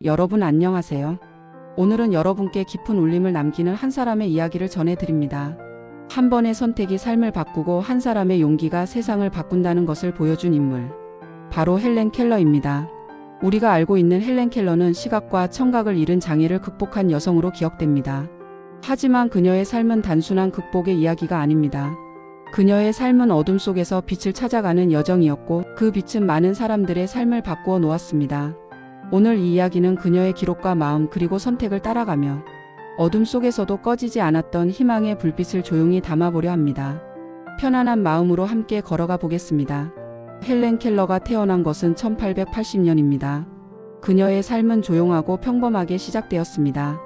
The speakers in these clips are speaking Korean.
여러분 안녕하세요. 오늘은 여러분께 깊은 울림을 남기는 한 사람의 이야기를 전해드립니다. 한 번의 선택이 삶을 바꾸고 한 사람의 용기가 세상을 바꾼다는 것을 보여준 인물. 바로 헬렌 켈러입니다. 우리가 알고 있는 헬렌 켈러는 시각과 청각을 잃은 장애를 극복한 여성으로 기억됩니다. 하지만 그녀의 삶은 단순한 극복의 이야기가 아닙니다. 그녀의 삶은 어둠 속에서 빛을 찾아가는 여정이었고 그 빛은 많은 사람들의 삶을 바꾸어 놓았습니다. 오늘 이 이야기는 그녀의 기록과 마음 그리고 선택을 따라가며 어둠 속에서도 꺼지지 않았던 희망의 불빛을 조용히 담아보려 합니다. 편안한 마음으로 함께 걸어가 보겠습니다. 헬렌 켈러가 태어난 것은 1880년입니다. 그녀의 삶은 조용하고 평범하게 시작되었습니다.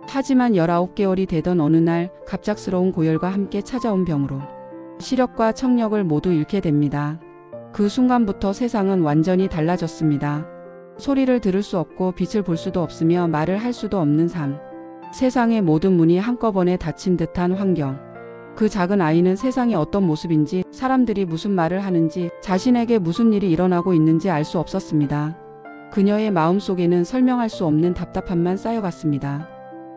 하지만 19개월이 되던 어느 날 갑작스러운 고열과 함께 찾아온 병으로 시력과 청력을 모두 잃게 됩니다. 그 순간부터 세상은 완전히 달라졌습니다. 소리를 들을 수 없고 빛을 볼 수도 없으며 말을 할 수도 없는 삶. 세상의 모든 문이 한꺼번에 닫힌 듯한 환경. 그 작은 아이는 세상이 어떤 모습인지, 사람들이 무슨 말을 하는지, 자신에게 무슨 일이 일어나고 있는지 알 수 없었습니다. 그녀의 마음속에는 설명할 수 없는 답답함만 쌓여갔습니다.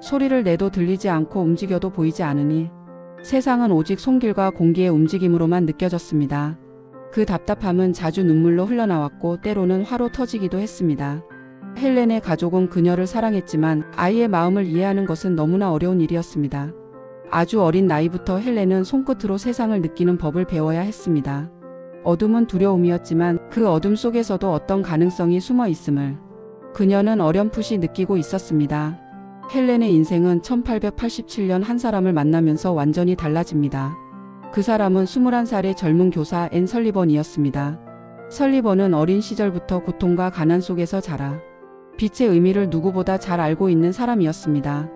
소리를 내도 들리지 않고 움직여도 보이지 않으니 세상은 오직 손길과 공기의 움직임으로만 느껴졌습니다. 그 답답함은 자주 눈물로 흘러나왔고 때로는 화로 터지기도 했습니다. 헬렌의 가족은 그녀를 사랑했지만 아이의 마음을 이해하는 것은 너무나 어려운 일이었습니다. 아주 어린 나이부터 헬렌은 손끝으로 세상을 느끼는 법을 배워야 했습니다. 어둠은 두려움이었지만 그 어둠 속에서도 어떤 가능성이 숨어 있음을 그녀는 어렴풋이 느끼고 있었습니다. 헬렌의 인생은 1887년 한 사람을 만나면서 완전히 달라집니다. 그 사람은 21살의 젊은 교사 앤 설리번이었습니다. 설리번은 어린 시절부터 고통과 가난 속에서 자라 빛의 의미를 누구보다 잘 알고 있는 사람이었습니다.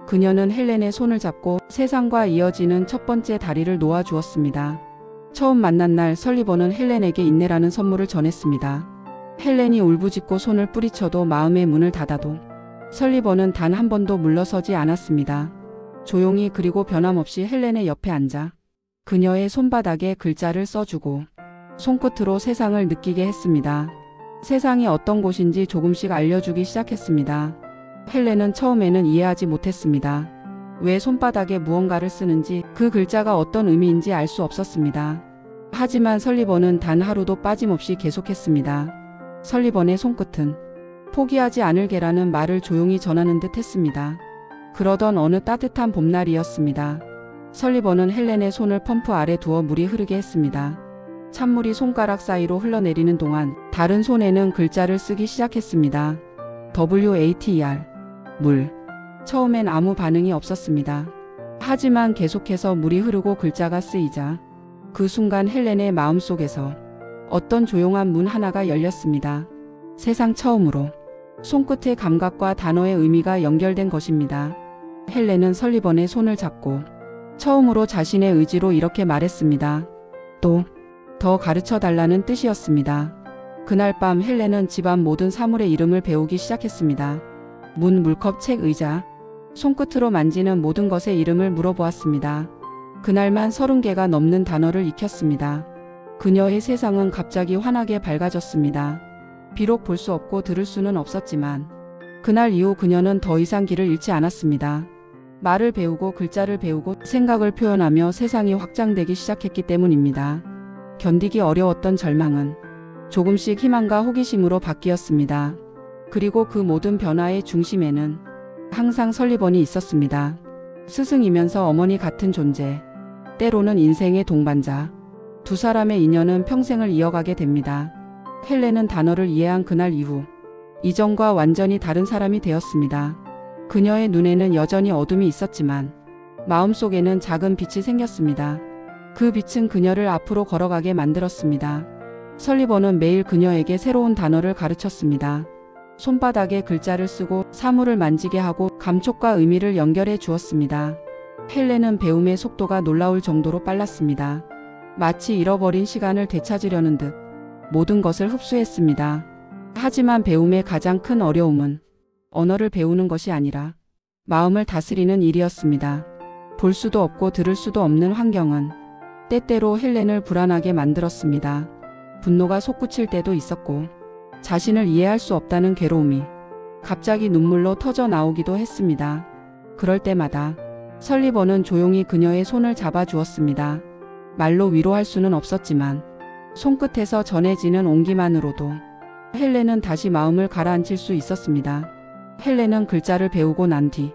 그녀는 헬렌의 손을 잡고 세상과 이어지는 첫 번째 다리를 놓아주었습니다. 처음 만난 날 설리번은 헬렌에게 인내라는 선물을 전했습니다. 헬렌이 울부짖고 손을 뿌리쳐도 마음의 문을 닫아도 설리번은 단 한 번도 물러서지 않았습니다. 조용히 그리고 변함없이 헬렌의 옆에 앉아 그녀의 손바닥에 글자를 써주고 손끝으로 세상을 느끼게 했습니다. 세상이 어떤 곳인지 조금씩 알려주기 시작했습니다. 헬렌은 처음에는 이해하지 못했습니다. 왜 손바닥에 무언가를 쓰는지, 그 글자가 어떤 의미인지 알 수 없었습니다. 하지만 설리번은 단 하루도 빠짐없이 계속했습니다. 설리번의 손끝은 포기하지 않을 게라는 말을 조용히 전하는 듯 했습니다. 그러던 어느 따뜻한 봄날이었습니다. 설리번은 헬렌의 손을 펌프 아래 두어 물이 흐르게 했습니다. 찬물이 손가락 사이로 흘러내리는 동안 다른 손에는 글자를 쓰기 시작했습니다. WATER 물. 처음엔 아무 반응이 없었습니다. 하지만 계속해서 물이 흐르고 글자가 쓰이자 그 순간 헬렌의 마음속에서 어떤 조용한 문 하나가 열렸습니다. 세상 처음으로 손끝의 감각과 단어의 의미가 연결된 것입니다. 헬렌은 설리번의 손을 잡고 처음으로 자신의 의지로 이렇게 말했습니다. 또 더 가르쳐 달라는 뜻이었습니다. 그날 밤 헬렌은 집안 모든 사물의 이름을 배우기 시작했습니다. 문, 물컵, 책, 의자, 손끝으로 만지는 모든 것의 이름을 물어보았습니다. 그날만 30개가 넘는 단어를 익혔습니다. 그녀의 세상은 갑자기 환하게 밝아졌습니다. 비록 볼 수 없고 들을 수는 없었지만 그날 이후 그녀는 더 이상 길을 잃지 않았습니다. 말을 배우고 글자를 배우고 생각을 표현하며 세상이 확장되기 시작했기 때문입니다. 견디기 어려웠던 절망은 조금씩 희망과 호기심으로 바뀌었습니다. 그리고 그 모든 변화의 중심에는 항상 설리번이 있었습니다. 스승이면서 어머니 같은 존재, 때로는 인생의 동반자. 두 사람의 인연은 평생을 이어가게 됩니다. 헬렌은 단어를 이해한 그날 이후 이전과 완전히 다른 사람이 되었습니다. 그녀의 눈에는 여전히 어둠이 있었지만 마음속에는 작은 빛이 생겼습니다. 그 빛은 그녀를 앞으로 걸어가게 만들었습니다. 설리번은 매일 그녀에게 새로운 단어를 가르쳤습니다. 손바닥에 글자를 쓰고 사물을 만지게 하고 감촉과 의미를 연결해 주었습니다. 헬렌은 배움의 속도가 놀라울 정도로 빨랐습니다. 마치 잃어버린 시간을 되찾으려는 듯 모든 것을 흡수했습니다. 하지만 배움의 가장 큰 어려움은 언어를 배우는 것이 아니라 마음을 다스리는 일이었습니다. 볼 수도 없고 들을 수도 없는 환경은 때때로 헬렌을 불안하게 만들었습니다. 분노가 솟구칠 때도 있었고 자신을 이해할 수 없다는 괴로움이 갑자기 눈물로 터져 나오기도 했습니다. 그럴 때마다 설리번은 조용히 그녀의 손을 잡아주었습니다. 말로 위로할 수는 없었지만 손끝에서 전해지는 온기만으로도 헬렌은 다시 마음을 가라앉힐 수 있었습니다. 헬렌은 글자를 배우고 난 뒤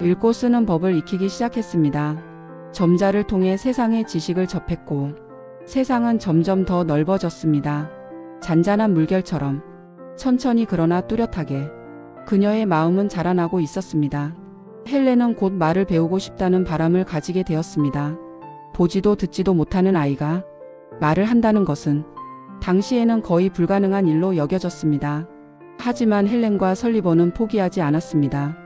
읽고 쓰는 법을 익히기 시작했습니다. 점자를 통해 세상의 지식을 접했고 세상은 점점 더 넓어졌습니다. 잔잔한 물결처럼 천천히 그러나 뚜렷하게 그녀의 마음은 자라나고 있었습니다. 헬렌은 곧 말을 배우고 싶다는 바람을 가지게 되었습니다. 보지도 듣지도 못하는 아이가 말을 한다는 것은 당시에는 거의 불가능한 일로 여겨졌습니다. 하지만 헬렌과 설리번은 포기하지 않았습니다.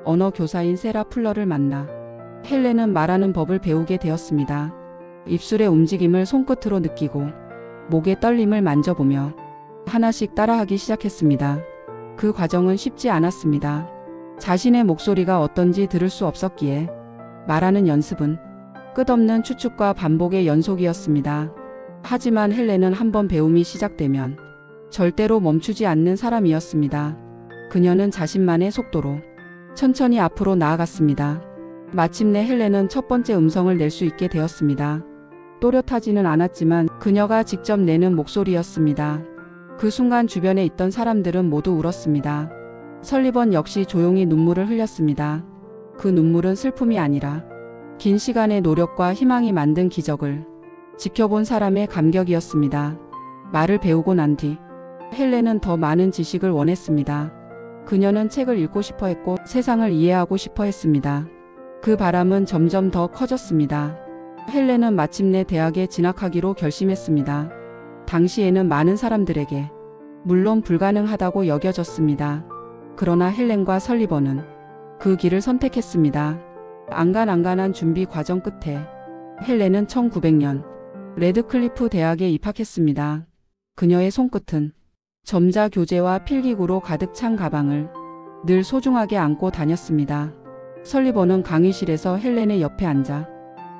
언어 교사인 세라 풀러를 만나 헬렌은 말하는 법을 배우게 되었습니다. 입술의 움직임을 손끝으로 느끼고 목의 떨림을 만져보며 하나씩 따라하기 시작했습니다. 그 과정은 쉽지 않았습니다. 자신의 목소리가 어떤지 들을 수 없었기에 말하는 연습은 끝없는 추측과 반복의 연속이었습니다. 하지만 헬렌은 한번 배움이 시작되면 절대로 멈추지 않는 사람이었습니다. 그녀는 자신만의 속도로 천천히 앞으로 나아갔습니다. 마침내 헬렌은 첫 번째 음성을 낼 수 있게 되었습니다. 또렷하지는 않았지만 그녀가 직접 내는 목소리였습니다. 그 순간 주변에 있던 사람들은 모두 울었습니다. 설리번 역시 조용히 눈물을 흘렸습니다. 그 눈물은 슬픔이 아니라 긴 시간의 노력과 희망이 만든 기적을 지켜본 사람의 감격이었습니다. 말을 배우고 난 뒤 헬렌은 더 많은 지식을 원했습니다. 그녀는 책을 읽고 싶어 했고 세상을 이해하고 싶어 했습니다. 그 바람은 점점 더 커졌습니다. 헬렌은 마침내 대학에 진학하기로 결심했습니다. 당시에는 많은 사람들에게 물론 불가능하다고 여겨졌습니다. 그러나 헬렌과 설리번은 그 길을 선택했습니다. 안간한 준비 과정 끝에 헬렌은 1900년 레드클리프 대학에 입학했습니다. 그녀의 손끝은 점자 교재와 필기구로 가득 찬 가방을 늘 소중하게 안고 다녔습니다. 설리번은 강의실에서 헬렌의 옆에 앉아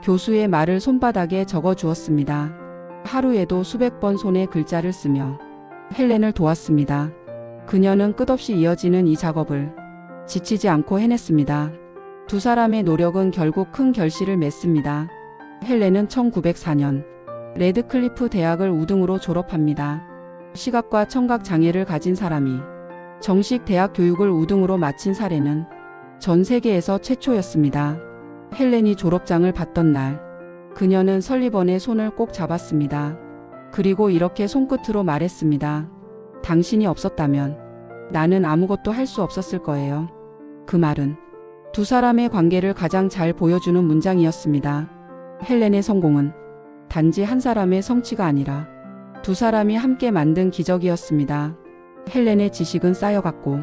교수의 말을 손바닥에 적어 주었습니다. 하루에도 수백 번 손에 글자를 쓰며 헬렌을 도왔습니다. 그녀는 끝없이 이어지는 이 작업을 지치지 않고 해냈습니다. 두 사람의 노력은 결국 큰 결실을 맺습니다. 헬렌은 1904년 레드클리프 대학을 우등으로 졸업합니다. 시각과 청각 장애를 가진 사람이 정식 대학 교육을 우등으로 마친 사례는 전 세계에서 최초였습니다. 헬렌이 졸업장을 받던 날, 그녀는 설리번의 손을 꼭 잡았습니다. 그리고 이렇게 손끝으로 말했습니다. 당신이 없었다면 나는 아무것도 할 수 없었을 거예요. 그 말은 두 사람의 관계를 가장 잘 보여주는 문장이었습니다. 헬렌의 성공은 단지 한 사람의 성취가 아니라 두 사람이 함께 만든 기적이었습니다. 헬렌의 지식은 쌓여갔고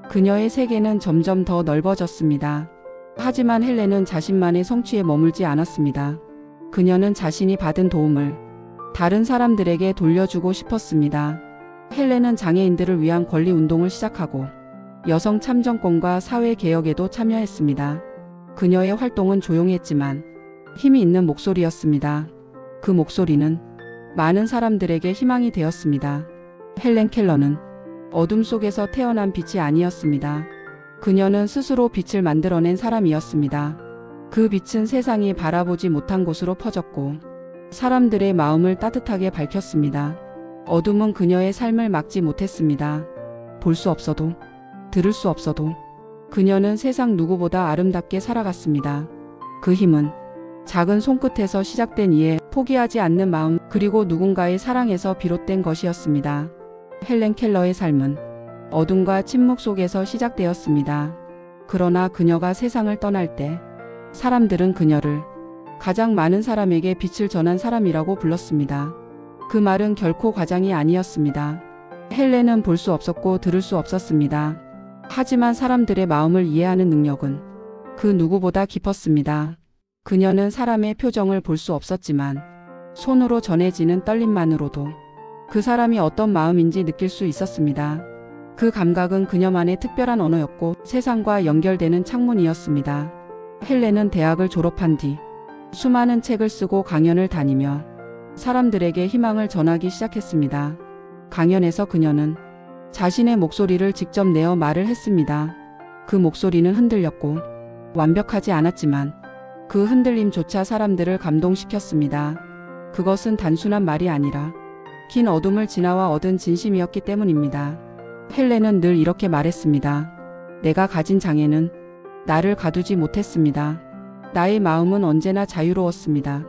그녀의 세계는 점점 더 넓어졌습니다. 하지만 헬렌은 자신만의 성취에 머물지 않았습니다. 그녀는 자신이 받은 도움을 다른 사람들에게 돌려주고 싶었습니다. 헬렌은 장애인들을 위한 권리운동을 시작하고 여성 참정권과 사회개혁에도 참여했습니다. 그녀의 활동은 조용했지만 힘이 있는 목소리였습니다. 그 목소리는 많은 사람들에게 희망이 되었습니다. 헬렌 켈러는 어둠 속에서 태어난 빛이 아니었습니다. 그녀는 스스로 빛을 만들어낸 사람이었습니다. 그 빛은 세상이 바라보지 못한 곳으로 퍼졌고 사람들의 마음을 따뜻하게 밝혔습니다. 어둠은 그녀의 삶을 막지 못했습니다. 볼 수 없어도, 들을 수 없어도 그녀는 세상 누구보다 아름답게 살아갔습니다. 그 힘은 작은 손끝에서 시작된 이에 포기하지 않는 마음 그리고 누군가의 사랑에서 비롯된 것이었습니다. 헬렌 켈러의 삶은 어둠과 침묵 속에서 시작되었습니다. 그러나 그녀가 세상을 떠날 때 사람들은 그녀를 가장 많은 사람에게 빛을 전한 사람이라고 불렀습니다. 그 말은 결코 과장이 아니었습니다. 헬렌은 볼 수 없었고 들을 수 없었습니다. 하지만 사람들의 마음을 이해하는 능력은 그 누구보다 깊었습니다. 그녀는 사람의 표정을 볼 수 없었지만 손으로 전해지는 떨림만으로도 그 사람이 어떤 마음인지 느낄 수 있었습니다. 그 감각은 그녀만의 특별한 언어였고 세상과 연결되는 창문이었습니다. 헬렌은 대학을 졸업한 뒤 수많은 책을 쓰고 강연을 다니며 사람들에게 희망을 전하기 시작했습니다. 강연에서 그녀는 자신의 목소리를 직접 내어 말을 했습니다. 그 목소리는 흔들렸고 완벽하지 않았지만 그 흔들림조차 사람들을 감동시켰습니다. 그것은 단순한 말이 아니라 긴 어둠을 지나와 얻은 진심이었기 때문입니다. 헬렌은 늘 이렇게 말했습니다. 내가 가진 장애는 나를 가두지 못했습니다. 나의 마음은 언제나 자유로웠습니다.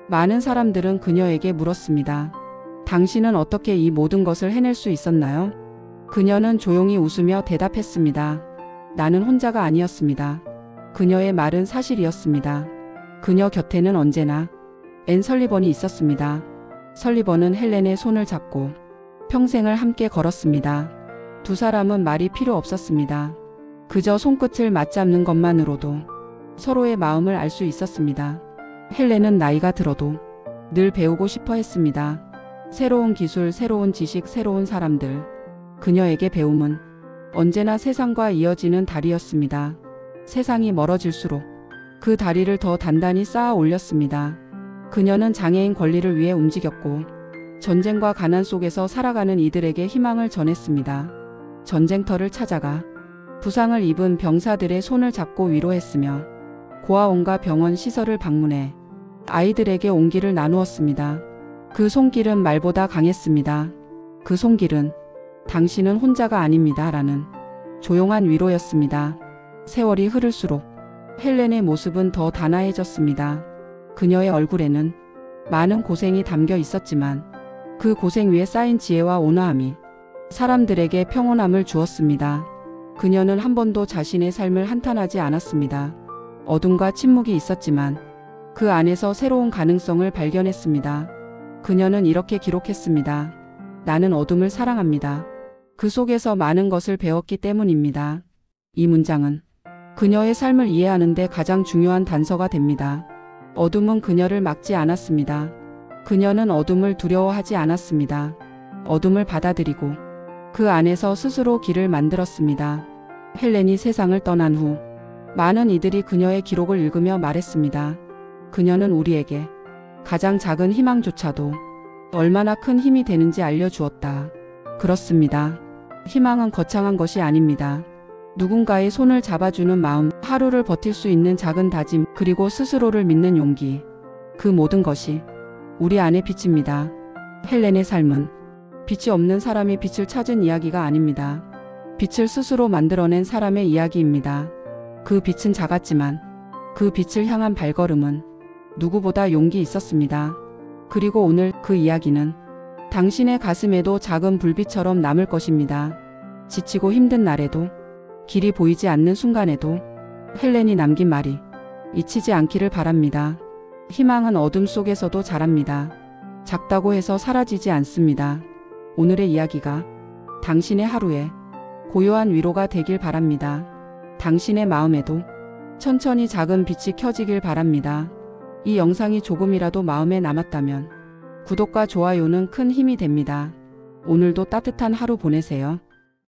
많은 사람들은 그녀에게 물었습니다. 당신은 어떻게 이 모든 것을 해낼 수 있었나요? 그녀는 조용히 웃으며 대답했습니다. 나는 혼자가 아니었습니다. 그녀의 말은 사실이었습니다. 그녀 곁에는 언제나 앤 설리번이 있었습니다. 설리번은 헬렌의 손을 잡고 평생을 함께 걸었습니다. 두 사람은 말이 필요 없었습니다. 그저 손끝을 맞잡는 것만으로도 서로의 마음을 알 수 있었습니다. 헬렌은 나이가 들어도 늘 배우고 싶어 했습니다. 새로운 기술, 새로운 지식, 새로운 사람들. 그녀에게 배움은 언제나 세상과 이어지는 다리였습니다. 세상이 멀어질수록 그 다리를 더 단단히 쌓아 올렸습니다. 그녀는 장애인 권리를 위해 움직였고 전쟁과 가난 속에서 살아가는 이들에게 희망을 전했습니다. 전쟁터를 찾아가 부상을 입은 병사들의 손을 잡고 위로했으며 고아원과 병원 시설을 방문해 아이들에게 온기를 나누었습니다. 그 손길은 말보다 강했습니다. 그 손길은 당신은 혼자가 아닙니다 라는 조용한 위로였습니다. 세월이 흐를수록 헬렌의 모습은 더 단아해졌습니다. 그녀의 얼굴에는 많은 고생이 담겨 있었지만 그 고생 위에 쌓인 지혜와 온화함이 사람들에게 평온함을 주었습니다. 그녀는 한 번도 자신의 삶을 한탄하지 않았습니다. 어둠과 침묵이 있었지만 그 안에서 새로운 가능성을 발견했습니다. 그녀는 이렇게 기록했습니다. 나는 어둠을 사랑합니다. 그 속에서 많은 것을 배웠기 때문입니다. 이 문장은 그녀의 삶을 이해하는 데 가장 중요한 단서가 됩니다. 어둠은 그녀를 막지 않았습니다. 그녀는 어둠을 두려워하지 않았습니다. 어둠을 받아들이고 그 안에서 스스로 길을 만들었습니다. 헬렌이 세상을 떠난 후 많은 이들이 그녀의 기록을 읽으며 말했습니다. 그녀는 우리에게 가장 작은 희망조차도 얼마나 큰 힘이 되는지 알려주었다. 그렇습니다. 희망은 거창한 것이 아닙니다. 누군가의 손을 잡아주는 마음, 하루를 버틸 수 있는 작은 다짐, 그리고 스스로를 믿는 용기. 그 모든 것이 우리 안에 빛입니다. 헬렌의 삶은 빛이 없는 사람이 빛을 찾은 이야기가 아닙니다. 빛을 스스로 만들어낸 사람의 이야기입니다. 그 빛은 작았지만 그 빛을 향한 발걸음은 누구보다 용기 있었습니다. 그리고 오늘 그 이야기는 당신의 가슴에도 작은 불빛처럼 남을 것입니다. 지치고 힘든 날에도, 길이 보이지 않는 순간에도 헬렌이 남긴 말이 잊히지 않기를 바랍니다. 희망은 어둠 속에서도 자랍니다. 작다고 해서 사라지지 않습니다. 오늘의 이야기가 당신의 하루에 고요한 위로가 되길 바랍니다. 당신의 마음에도 천천히 작은 빛이 켜지길 바랍니다. 이 영상이 조금이라도 마음에 남았다면 구독과 좋아요는 큰 힘이 됩니다. 오늘도 따뜻한 하루 보내세요.